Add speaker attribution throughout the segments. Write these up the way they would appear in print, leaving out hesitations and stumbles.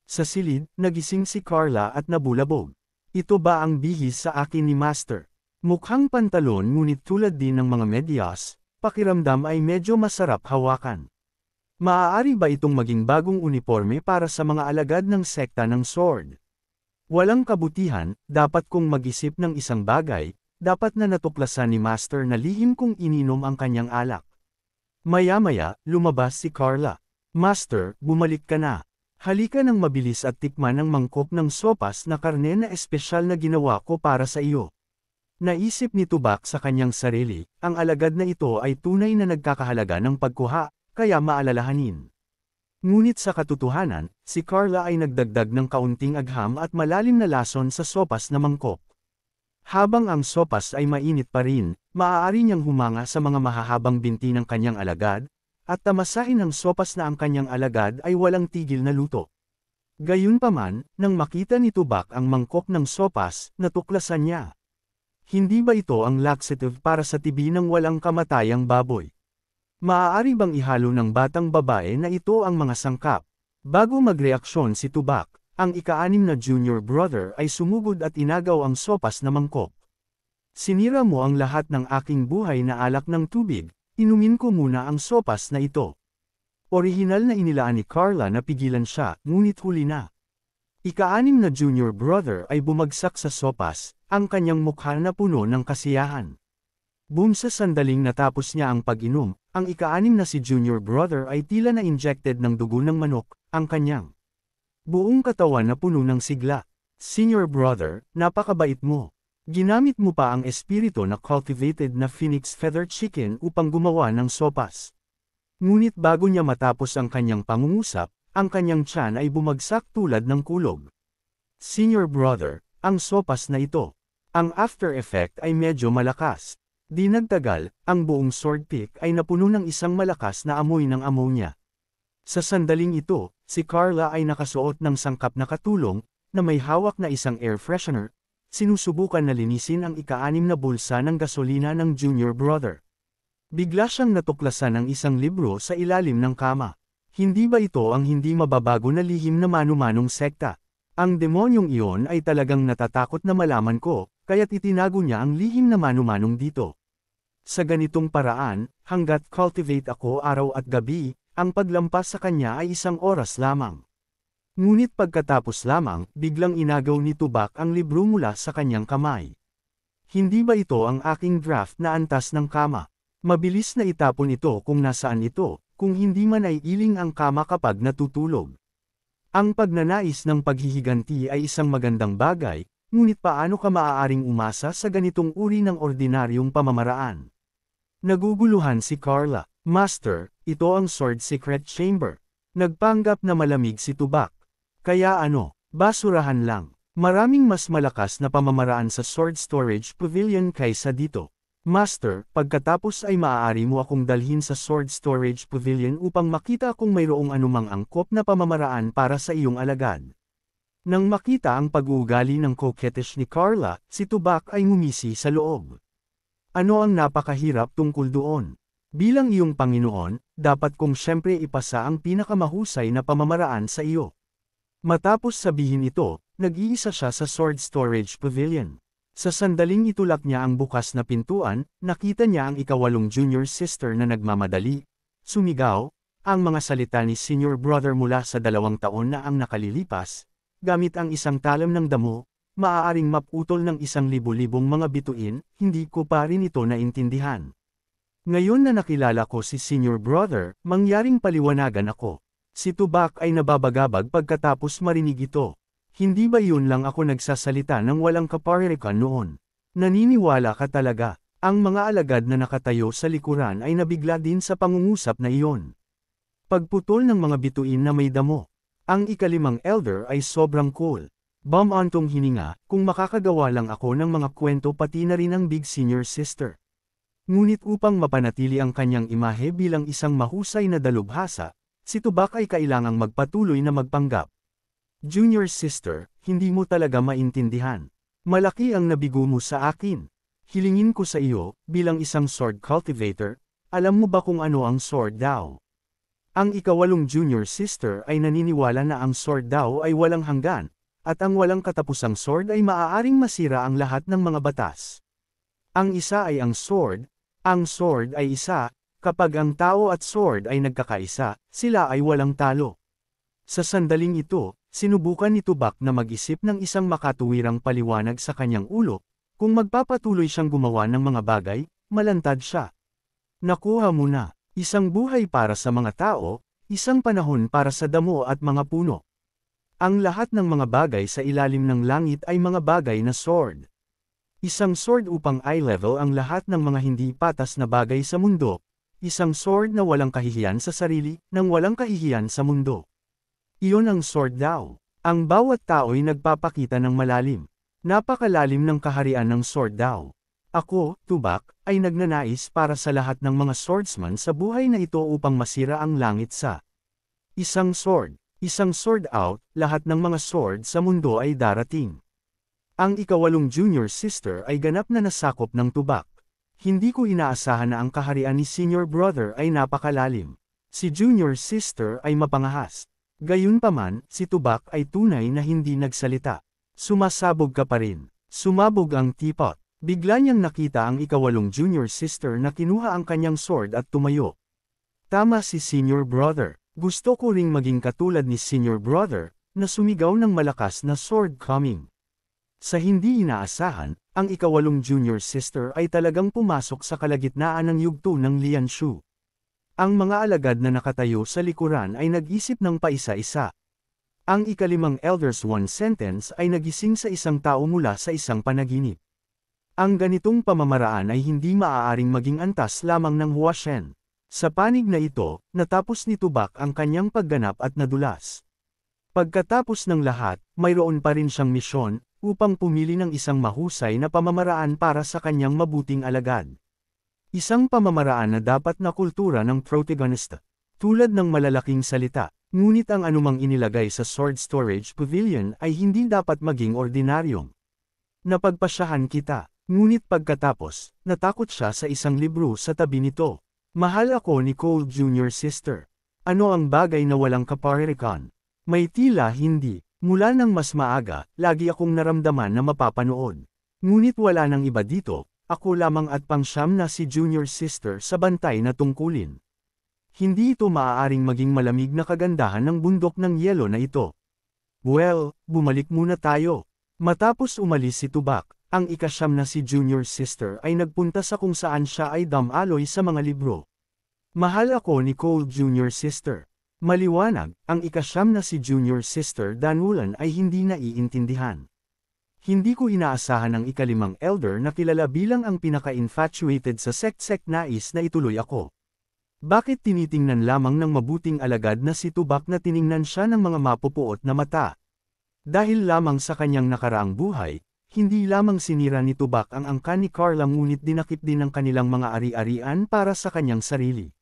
Speaker 1: Sa silid, nagising si Carla at nabulabog. Ito ba ang bihis sa akin ni Master? Mukhang pantalon ngunit tulad din ng mga medyas, pakiramdam ay medyo masarap hawakan. Maaari ba itong maging bagong uniforme para sa mga alagad ng sekta ng sword? Walang kabutihan, dapat kong mag-isip ng isang bagay, dapat na natuklasan ni Master na lihim kong ininom ang kanyang alak. Maya-maya, lumabas si Carla. Master, bumalik ka na. Halika nang mabilis at tikman ng mangkok ng sopas na karne na espesyal na ginawa ko para sa iyo. Naisip ni Tubak sa kanyang sarili, ang alagad na ito ay tunay na nagkakahalaga ng pagkuha, kaya maalalahanin. Ngunit sa katotohanan, si Carla ay nagdagdag ng kaunting agham at malalim na lason sa sopas na mangkok. Habang ang sopas ay mainit pa rin, maaari niyang humanga sa mga mahahabang binti ng kanyang alagad, at tamasahin ang sopas na ang kanyang alagad ay walang tigil na luto. Gayunpaman, nang makita ni Tubak ang mangkok ng sopas, natuklasan niya. Hindi ba ito ang laxative para sa tibi ng walang kamatayang baboy? Maaari bang ihalo ng batang babae na ito ang mga sangkap? Bago magreaksyon si Tubak, ang ika-6 na junior brother ay sumugod at inagaw ang sopas na mangkok. Sinira mo ang lahat ng aking buhay na alak ng tubig, inumin ko muna ang sopas na ito. Orihinal na inilaan ni Carla na pigilan siya, ngunit huli na. Ika-6 na junior brother ay bumagsak sa sopas, ang kanyang mukha na puno ng kasiyahan. Sa sandaling natapos niya ang pag-inom, ang ika-6 na si junior brother ay tila na injected ng dugo ng manok, ang kanyang buong katawan na puno ng sigla. Senior brother, napakabait mo. Ginamit mo pa ang espiritu na cultivated na phoenix feather chicken upang gumawa ng sopas. Ngunit bago niya matapos ang kanyang pangungusap, ang kanyang tiyan ay bumagsak tulad ng kulog. Senior brother, ang sopas na ito. Ang after effect ay medyo malakas. Di nagtagal, ang buong sword pick ay napuno ng isang malakas na amoy ng ammonia. Sa sandaling ito, si Carla ay nakasuot ng sangkap na katulong, na may hawak na isang air freshener, sinusubukan na linisin ang ika-6 na bulsa ng gasolina ng junior brother. Bigla siyang natuklasan ng isang libro sa ilalim ng kama. Hindi ba ito ang hindi mababago na lihim na manu-manong sekta? Ang demonyong iyon ay talagang natatakot na malaman ko, kaya't itinago niya ang lihim na manu-manong dito. Sa ganitong paraan, hanggat cultivate ako araw at gabi, ang paglampas sa kanya ay 1 oras lamang. Ngunit pagkatapos lamang, biglang inagaw ni Tubak ang libro mula sa kanyang kamay. Hindi ba ito ang aking draft na antas ng kama? Mabilis na itapon ito kung nasaan ito, kung hindi man ay iling ang kama kapag natutulog. Ang pagnanais ng paghihiganti ay isang magandang bagay, ngunit paano ka maaaring umasa sa ganitong uri ng ordinaryong pamamaraan? Naguguluhan si Carla. Master, ito ang sword secret chamber. Nagpanggap na malamig si Tubak. Kaya ano, basurahan lang. Maraming mas malakas na pamamaraan sa sword storage pavilion kaysa dito. Master, pagkatapos ay maaari mo akong dalhin sa sword storage pavilion upang makita kung mayroong anumang angkop na pamamaraan para sa iyong alagad. Nang makita ang pag-uugali ng coquettish ni Carla, si Tubak ay ngumisi sa loob. Ano ang napakahirap tungkol doon? Bilang iyong Panginoon, dapat kong siyempre ipasa ang pinakamahusay na pamamaraan sa iyo. Matapos sabihin ito, nag-iisa siya sa sword storage pavilion. Sa sandaling itulak niya ang bukas na pintuan, nakita niya ang ika-8 junior sister na nagmamadali, sumigaw, ang mga salita ni senior brother mula sa 2 taon na ang nakalilipas, gamit ang isang talam ng damo, maaaring maputol ng 1,000 mga bituin, hindi ko pa rin ito naintindihan. Ngayon na nakilala ko si senior brother, mangyaring paliwanagan ako. Si Tubak ay nababagabag pagkatapos marinig ito. Hindi ba yun lang ako nagsasalita ng walang kaparirikan noon? Naniniwala ka talaga. Ang mga alagad na nakatayo sa likuran ay nabigla din sa pangungusap na iyon. Pagputol ng mga bituin na may damo. Ang ika-5 elder ay sobrang cool. Bumantong hininga, kung makakagawa lang ako ng mga kwento pati na rin ang big senior sister. Ngunit upang mapanatili ang kanyang imahe bilang isang mahusay na dalubhasa, si Tubak ay kailangang magpatuloy na magpanggap. Junior sister, hindi mo talaga maintindihan. Malaki ang nabigo mo sa akin. Hilingin ko sa iyo, bilang isang sword cultivator, alam mo ba kung ano ang sword daw? Ang ikawalong junior sister ay naniniwala na ang sword daw ay walang hanggan, at ang walang katapusang sword ay maaaring masira ang lahat ng mga batas. Ang isa ay ang sword ay isa, kapag ang tao at sword ay nagkakaisa, sila ay walang talo. Sa sandaling ito, sinubukan ni Tubak na mag-isip ng isang makatuwirang paliwanag sa kanyang ulo, kung magpapatuloy siyang gumawa ng mga bagay, malantad siya. Nakuha mo na. Isang buhay para sa mga tao, isang panahon para sa damo at mga puno. Ang lahat ng mga bagay sa ilalim ng langit ay mga bagay na sword. Isang sword upang eye-level ang lahat ng mga hindi patas na bagay sa mundo. Isang sword na walang kahihiyan sa sarili, nang walang kahihiyan sa mundo. Iyon ang sword daw. Ang bawat tao'y nagpapakita ng malalim. Napakalalim ng kaharian ng sword daw. Ako, Tubak, ay nagnanais para sa lahat ng mga swordsman sa buhay na ito upang masira ang langit sa isang sword out, lahat ng mga sword sa mundo ay darating. Ang ikawalong junior sister ay ganap na nasakop ng Tubak. Hindi ko inaasahan na ang kaharian ni senior brother ay napakalalim. Si junior sister ay mapangahas. Gayunpaman, si Tubak ay tunay na hindi nagsalita. Sumasabog ka pa rin. Sumabog ang teapot. Bigla niyang nakita ang ikawalong junior sister na kinuha ang kanyang sword at tumayo. Tama si senior brother. Gusto ko ring maging katulad ni senior brother, na sumigaw ng malakas na sword coming. Sa hindi inaasahan, ang ikawalong junior sister ay talagang pumasok sa kalagitnaan ng yugto ng Lianshu. Ang mga alagad na nakatayo sa likuran ay nag-isip ng paisa-isa. Ang ikalimang Elder's One sentence ay nagising sa isang tao mula sa isang panaginip. Ang ganitong pamamaraan ay hindi maaaring maging antas lamang ng Huashen. Sa panig na ito, natapos ni Tubak ang kanyang pagganap at nadulas. Pagkatapos ng lahat, mayroon pa rin siyang misyon, upang pumili ng isang mahusay na pamamaraan para sa kanyang mabuting alagad. Isang pamamaraan na dapat na kultura ng protagonista. Tulad ng malalaking salita, ngunit ang anumang inilagay sa sword storage pavilion ay hindi dapat maging ordinaryong. Napagpasyahan kita. Ngunit pagkatapos, natakot siya sa isang libro sa tabi nito. Mahal ako ni Cole Jr. Sister. Ano ang bagay na walang kaparirikan? May tila hindi. Mula nang mas maaga, lagi akong naramdaman na mapapanood. Ngunit wala nang iba dito, ako lamang at pangsyam na si Junior Sister sa bantay na tungkulin. Hindi ito maaaring maging malamig na kagandahan ng bundok ng yelo na ito. Well, bumalik muna tayo. Matapos umalis si Tubak, ang ikasyam na si Junior Sister ay nagpunta sa kung saan siya ay damaloy sa mga libro. Mahal ako ni Cole Junior Sister. Maliwanag, ang ikasyam na si Junior Sister Danulan ay hindi naiintindihan. Hindi ko inaasahan ang ikalimang elder na kilala bilang ang pinaka-infatuated sa sect nais na ituloy ako. Bakit tinitingnan lamang ng mabuting alagad na si Tubak na tiningnan siya ng mga mapupuot na mata? Dahil lamang sa kanyang nakaraang buhay, hindi lamang sinira ni Tubak ang angkan ni Carla ngunit dinakip din ang kanilang mga ari-arian para sa kanyang sarili.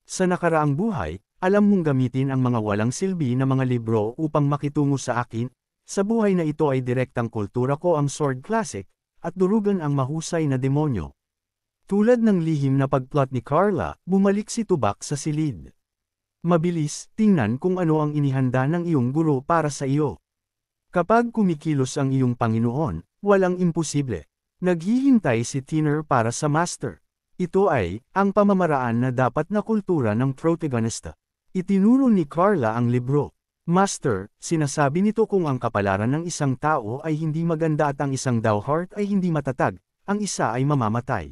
Speaker 1: Sa nakaraang buhay, alam mong gamitin ang mga walang silbi na mga libro upang makitungo sa akin, sa buhay na ito ay direktang kultura ko ang sword classic, at durugan ang mahusay na demonyo. Tulad ng lihim na pagplot ni Carla, bumalik si Tubak sa silid. Mabilis, tingnan kung ano ang inihanda ng iyong guro para sa iyo. Kapag kumikilos ang iyong Panginoon, walang imposible. Naghihintay si Tiner para sa master. Ito ay, ang pamamaraan na dapat na kultura ng protagonista. Itinuro ni Carla ang libro. Master, sinasabi nito kung ang kapalaran ng isang tao ay hindi maganda at ang isang heart ay hindi matatag, ang isa ay mamamatay.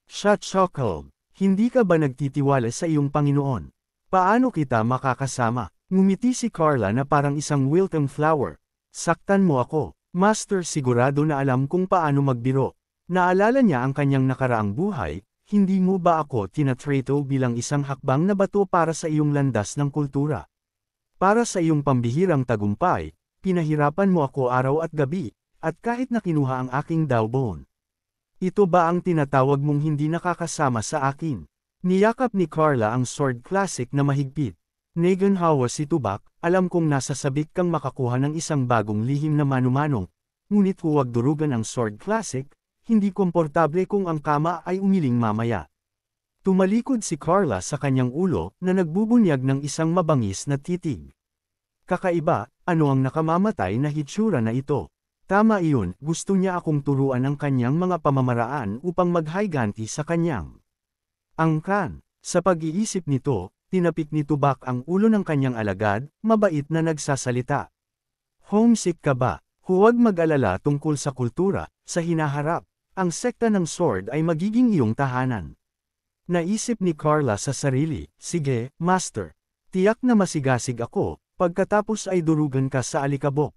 Speaker 1: Siya chuckled. Hindi ka ba nagtitiwala sa iyong Panginoon? Paano kita makakasama? Ngumiti si Carla na parang isang wilting flower. Saktan mo ako. Master, sigurado na alam kung paano magbiro. Naalala niya ang kanyang nakaraang buhay, hindi mo ba ako tinatrato bilang isang hakbang na bato para sa iyong landas ng kultura? Para sa iyong pambihirang tagumpay, pinahirapan mo ako araw at gabi, at kahit na kinuha ang aking dawbon. Ito ba ang tinatawag mong hindi nakakasama sa akin? Niyakap ni Carla ang sword classic na mahigpit. Naganhawa si Tubak, alam kong nasa sabik kang makakuha ng isang bagong lihim na manumanong, ngunit huwag durugan ang sword classic, hindi komportable kung ang kama ay umiling mamaya. Tumalikod si Carla sa kanyang ulo na nagbubunyag ng isang mabangis na titig. Kakaiba, ano ang nakamamatay na hitsura na ito? Tama iyon, gusto niya akong turuan ang kanyang mga pamamaraan upang maghayganti sa kanyang angkan. Sa pag-iisip nito, tinapik ni Tubak ang ulo ng kanyang alagad, mabait na nagsasalita. Homesick ka ba? Huwag mag-alala tungkol sa kultura, sa hinaharap. Ang sekta ng sword ay magiging iyong tahanan. Naisip ni Carla sa sarili, sige, Master. Tiyak na masigasig ako, pagkatapos ay durugan ka sa alikabok.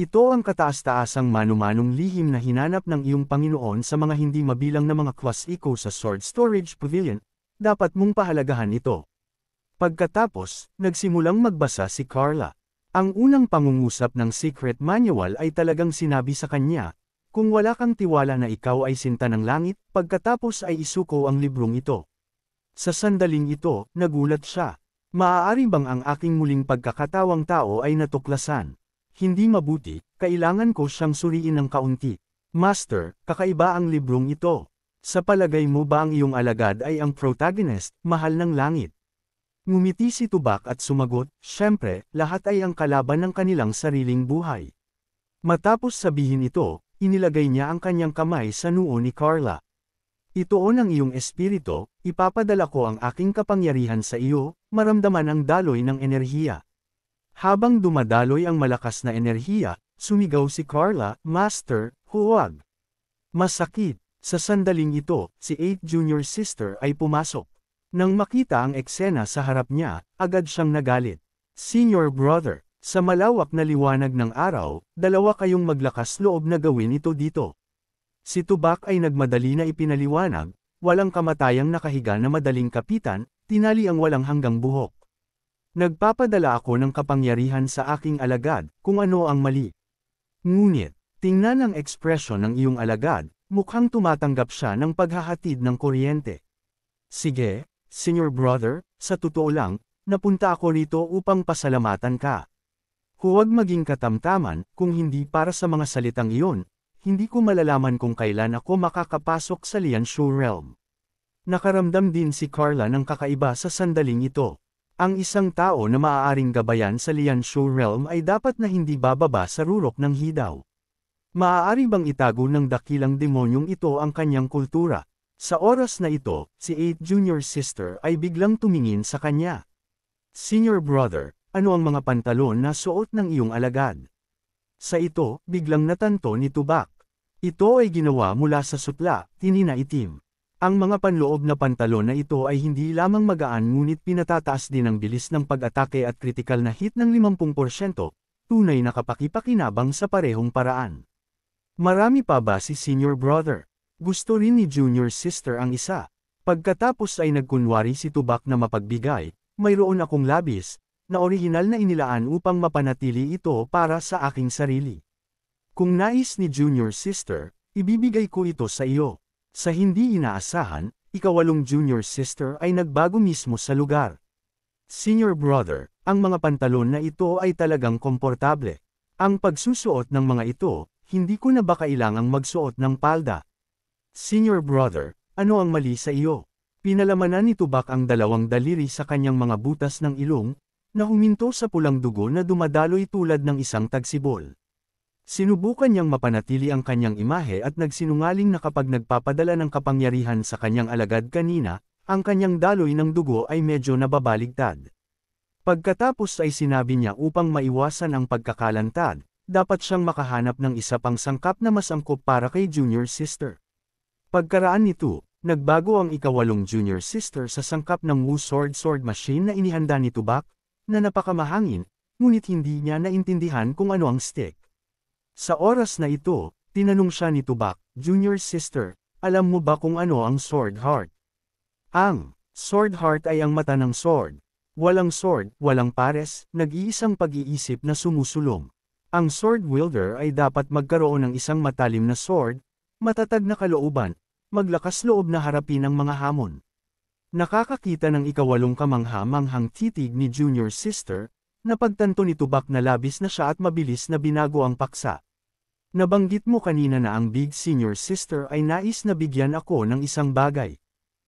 Speaker 1: Ito ang kataas-taasang manu-manong lihim na hinanap ng iyong Panginoon sa mga hindi mabilang na mga kwasiko sa Sword Storage Pavilion, dapat mong pahalagahan ito. Pagkatapos, nagsimulang magbasa si Carla. Ang unang pangungusap ng Secret Manual ay talagang sinabi sa kanya, kung wala kang tiwala na ikaw ay sinta ng langit, pagkatapos ay isuko ang librong ito. Sa sandaling ito, nagulat siya. Maaari bang ang aking muling pagkakatawang tao ay natuklasan? Hindi mabuti, kailangan ko siyang suriin ng kaunti. Master, kakaiba ang librong ito. Sa palagay mo ba ang iyong alagad ay ang protagonist, mahal ng langit? Ngumiti si Tubak at sumagot, syempre, lahat ay ang kalaban ng kanilang sariling buhay. Matapos sabihin ito, inilagay niya ang kanyang kamay sa noo ni Carla. Itoon ang iyong espiritu, ipapadala ko ang aking kapangyarihan sa iyo, maramdaman ang daloy ng enerhiya. Habang dumadaloy ang malakas na enerhiya, sumigaw si Carla, Master, huwag. Masakit. Sa sandaling ito, si 8 Junior Sister ay pumasok. Nang makita ang eksena sa harap niya, agad siyang nagalit. Senior Brother, sa malawak na liwanag ng araw, dalawa kayong maglakas loob na gawin ito dito. Si Tubak ay nagmadali na ipinaliwanag, walang kamatayang nakahiga na madaling kapitan, tinali ang walang hanggang buhok. Nagpapadala ako ng kapangyarihan sa aking alagad, kung ano ang mali. Ngunit, tingnan ang ekspresyon ng iyong alagad, mukhang tumatanggap siya ng paghahatid ng kuryente. Sige, Senior Brother, sa totoo lang, napunta ako rito upang pasalamatan ka. Huwag maging katamtaman, kung hindi para sa mga salitang iyon, hindi ko malalaman kung kailan ako makakapasok sa Lianshu Realm. Nakaramdam din si Carla ng kakaiba sa sandaling ito. Ang isang tao na maaaring gabayan sa Lianshu Realm ay dapat na hindi bababa sa rurok ng hidaw. Maaari bang itago ng dakilang demonyong ito ang kanyang kultura? Sa oras na ito, si 8 Junior Sister ay biglang tumingin sa kanya. Senior Brother, ano ang mga pantalon na suot ng iyong alagad? Sa ito, biglang natanto ni Tubak. Ito ay ginawa mula sa sutla, tinina itim. Ang mga panloob na pantalon na ito ay hindi lamang magaan ngunit pinatataas din ang bilis ng pag-atake at kritikal na hit ng 50%, tunay na kapakipakinabang sa parehong paraan. Marami pa ba si Senior Brother? Gusto rin ni Junior Sister ang isa. Pagkatapos ay nagkunwari si Tubak na mapagbigay, mayroon akong labis, na orihinal na inilaan upang mapanatili ito para sa aking sarili. Kung nais ni Junior Sister, ibibigay ko ito sa iyo. Sa hindi inaasahan, ikawalong Junior Sister ay nagbago mismo sa lugar. Senior Brother, ang mga pantalon na ito ay talagang komportable. Ang pagsusuot ng mga ito, hindi ko na ba kailangang magsuot ng palda? Senior Brother, ano ang mali sa iyo? Pinalamanan ni Tubak ang dalawang daliri sa kanyang mga butas ng ilong, na huminto sa pulang dugo na dumadaloy tulad ng isang tagsibol. Sinubukan niyang mapanatili ang kanyang imahe at nagsinungaling na kapag nagpapadala ng kapangyarihan sa kanyang alagad kanina, ang kanyang daloy ng dugo ay medyo nababaligtad. Pagkatapos ay sinabi niya upang maiwasan ang pagkakalantad, dapat siyang makahanap ng isa pang sangkap na mas angkop para kay Junior Sister. Pagkaraan nito, nagbago ang ikawalong Junior Sister sa sangkap ng Wu Sword Machine na inihanda ni Tubak, na napakamahangin, ngunit hindi niya naintindihan kung ano ang stick. Sa oras na ito, tinanong siya ni Tubak, Junior Sister, alam mo ba kung ano ang Sword Heart? Ang Sword Heart ay ang mata ng sword. Walang sword, walang pares, nag-iisang pag-iisip na sumusulong. Ang sword wielder ay dapat magkaroon ng isang matalim na sword, matatag na kalooban, maglakas loob na harapin ang mga hamon. Nakakakita ng ikawalong kamangha-manghang titig ni Junior Sister, na pagtanto ni Tubak na labis na siya at mabilis na binago ang paksa. Nabanggit mo kanina na ang Big Senior Sister ay nais na bigyan ako ng isang bagay.